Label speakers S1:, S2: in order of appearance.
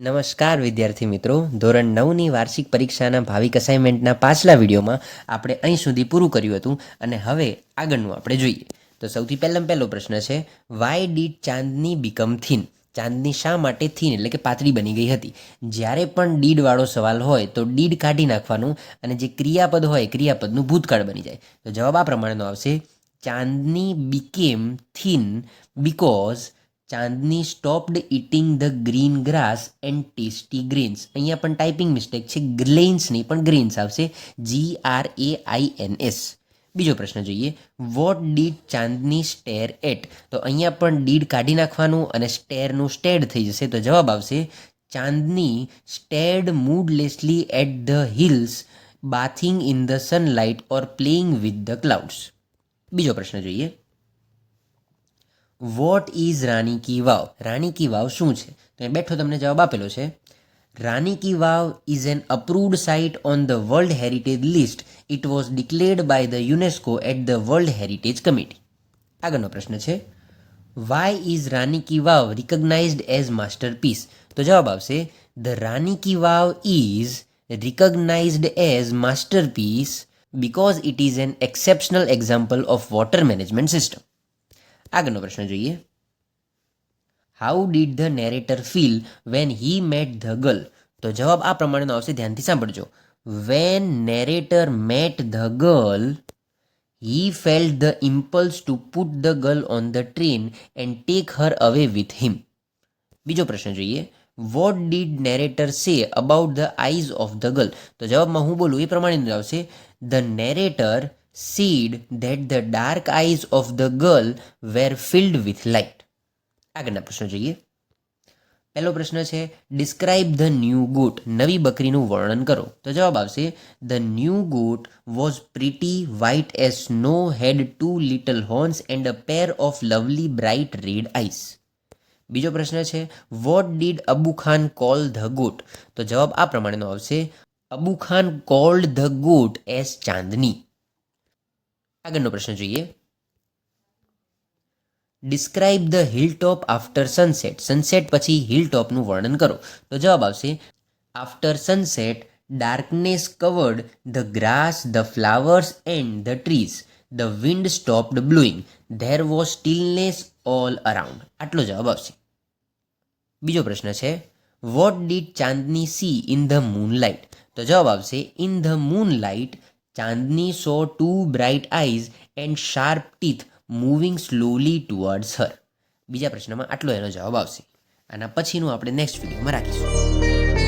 S1: નમસ્કાર વિદ્યાર્થી મિત્રો, ધોરણ 9ની વાર્ષિક પરીક્ષાના ભાવિક અસાઇનમેન્ટના પાછલા વિડીયોમાં આપણે અહીં સુધી પૂરું કર્યું હતું અને હવે આગળનું આપણે જોઈએ. તો સૌથી પહેલો પ્રશ્ન છે, why did Chandni become thin? Chandni શા માટે થીન એટલે કે પાતળી બની ગઈ હતી? જ્યારે પણ ડીડવાળો સવાલ હોય તો ડીડ કાઢી નાખવાનું અને જે ક્રિયાપદ હોય ક્રિયાપદનું ભૂતકાળ બની જાય. તો જવાબ આ પ્રમાણેનો આવશે, Chandni became thin because Chandni stopped eating the green grass and tasty grains. અહીંયા પણ ટાઈપિંગ મિસ્ટેક છે, ગ્લેન્સ નહીં પણ ગ્રેન્સ આવશે, GRAINS. બીજો પ્રશ્ન જોઈએ, what did Chandni stare at? તો અહીંયા પણ ડીડ કાઢી નાખવાનું અને સ્ટેરનું સ્ટેડ થઈ જશે. તો જવાબ આવશે, Chandni stayed moodlessly at the hills bathing in the sunlight or playing with the clouds. બીજો પ્રશ્ન જોઈએ, વોટ ઇઝ રાની કી વાવ? રાની કી વાવ શું છે? તો એ બેઠો તમને જવાબ આપેલો છે, Rani ki Vav is an approved site on the world heritage list. It was declared by the UNESCO at the world heritage committee. આગળનો પ્રશ્ન છે, why is Rani ki Vav recognised as masterpiece? તો જવાબ આવશે, the Rani ki Vav is recognised as masterpiece because it is an exceptional example of water management system. આગળનો પ્રશ્ન જોઈએ, how did the narrator feel when he met the girl? તો જવાબ આ પ્રમાણેનો આવશે, ધ્યાનથી સાંભળજો. When narrator met the girl he felt the impulse to put the girl on the train and take her away with him. બીજો પ્રશ્ન જોઈએ, what did narrator say about the eyes of the girl? તો જવાબમાં હું બોલું એ પ્રમાણેનું આવશે, the narrator said that the dark eyes of the girl were filled with light. આગળના પ્રશ્ન જોઈએ, પહેલો પ્રશ્ન છે, ડિસ્ક્રાઇબ ધ ન્યૂ ગોટ. નવી બકરીનું વર્ણન કરો. તો જવાબ આવશે, the new goat was pretty white as snow, had 2 little horns and a pair of lovely bright red eyes. બીજો પ્રશ્ન છે, what did Abu Khan call the goat? તો જવાબ આ પ્રમાણેનો આવશે, Abu Khan called the goat as Chandni. આગળનો પ્રશ્ન જોઈએ, describe the hill top after sunset. Sunset પછી હિલ ટોપનું વર્ણન કરો. તો જવાબ આવશે, after sunset darkness covered the grass, the flowers and the trees, the wind stopped blowing, there was stillness all around. આટલો જવાબ આવશે. બીજો પ્રશ્ન છે, what did Chandni C in the moonlight? તો જવાબ આવશે, in the moonlight Chandni so 2 bright eyes and sharp teeth moving slowly towards her. બીજા પ્રશ્નમાં આટલો એનો જવાબ આવશે. આના પછીનું આપણે નેક્સ્ટ વિડીયોમાં રાખીશું.